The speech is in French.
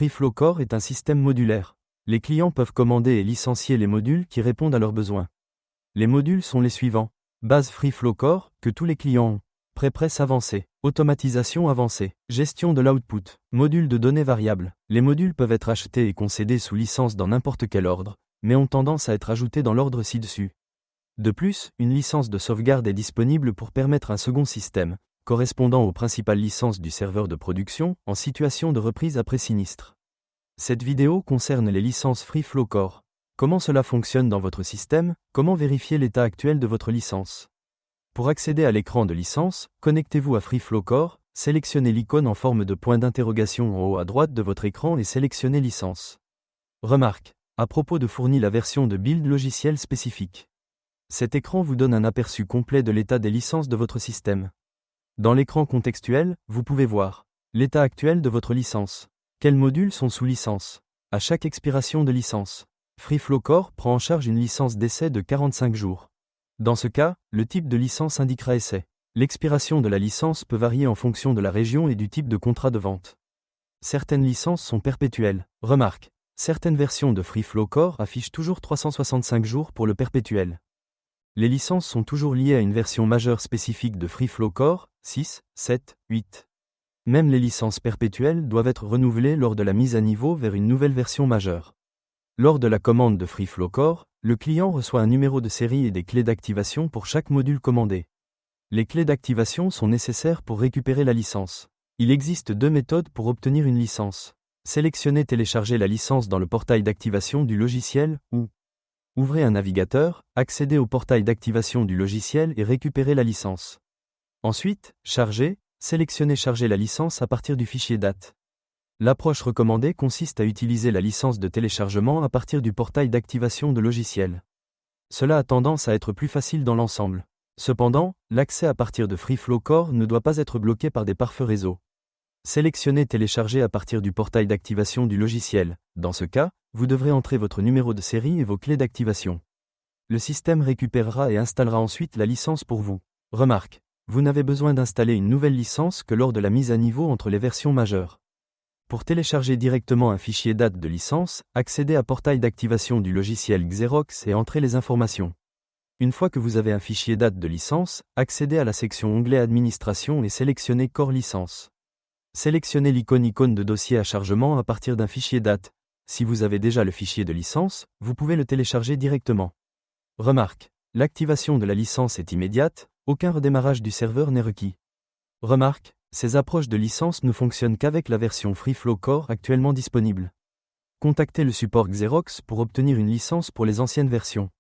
FreeFlow Core est un système modulaire. Les clients peuvent commander et licencier les modules qui répondent à leurs besoins. Les modules sont les suivants. Base FreeFlow Core, que tous les clients ont. Pré-press avancé. Automatisation avancée. Gestion de l'output. Module de données variables. Les modules peuvent être achetés et concédés sous licence dans n'importe quel ordre, mais ont tendance à être ajoutés dans l'ordre ci-dessus. De plus, une licence de sauvegarde est disponible pour permettre un second système, correspondant aux principales licences du serveur de production, en situation de reprise après sinistre. Cette vidéo concerne les licences FreeFlow Core. Comment cela fonctionne dans votre système? Comment vérifier l'état actuel de votre licence? Pour accéder à l'écran de licence, connectez-vous à FreeFlow Core, sélectionnez l'icône en forme de point d'interrogation en haut à droite de votre écran et sélectionnez licence. Remarque, à propos de fournir la version de build logiciel spécifique. Cet écran vous donne un aperçu complet de l'état des licences de votre système. Dans l'écran contextuel, vous pouvez voir l'état actuel de votre licence. Quels modules sont sous licence? À chaque expiration de licence, FreeFlow Core prend en charge une licence d'essai de 45 jours. Dans ce cas, le type de licence indiquera essai. L'expiration de la licence peut varier en fonction de la région et du type de contrat de vente. Certaines licences sont perpétuelles. Remarque, certaines versions de FreeFlow Core affichent toujours 365 jours pour le perpétuel. Les licences sont toujours liées à une version majeure spécifique de FreeFlow Core, 6, 7, 8. Même les licences perpétuelles doivent être renouvelées lors de la mise à niveau vers une nouvelle version majeure. Lors de la commande de FreeFlow Core, le client reçoit un numéro de série et des clés d'activation pour chaque module commandé. Les clés d'activation sont nécessaires pour récupérer la licence. Il existe deux méthodes pour obtenir une licence. Sélectionnez télécharger la licence dans le portail d'activation du logiciel ou ouvrez un navigateur, accédez au portail d'activation du logiciel et récupérez la licence. Ensuite, sélectionnez charger la licence à partir du fichier date. L'approche recommandée consiste à utiliser la licence de téléchargement à partir du portail d'activation de logiciel. Cela a tendance à être plus facile dans l'ensemble. Cependant, l'accès à partir de FreeFlow Core ne doit pas être bloqué par des pare-feux réseau. Sélectionnez télécharger à partir du portail d'activation du logiciel. Dans ce cas, vous devrez entrer votre numéro de série et vos clés d'activation. Le système récupérera et installera ensuite la licence pour vous. Remarque, vous n'avez besoin d'installer une nouvelle licence que lors de la mise à niveau entre les versions majeures. Pour télécharger directement un fichier date de licence, accédez à portail d'activation du logiciel Xerox et entrez les informations. Une fois que vous avez un fichier date de licence, accédez à la section onglet Administration et sélectionnez Core Licence. Sélectionnez l'icône de dossier à chargement à partir d'un fichier date. Si vous avez déjà le fichier de licence, vous pouvez le télécharger directement. Remarque, l'activation de la licence est immédiate, aucun redémarrage du serveur n'est requis. Remarque, ces approches de licence ne fonctionnent qu'avec la version FreeFlow Core actuellement disponible. Contactez le support Xerox pour obtenir une licence pour les anciennes versions.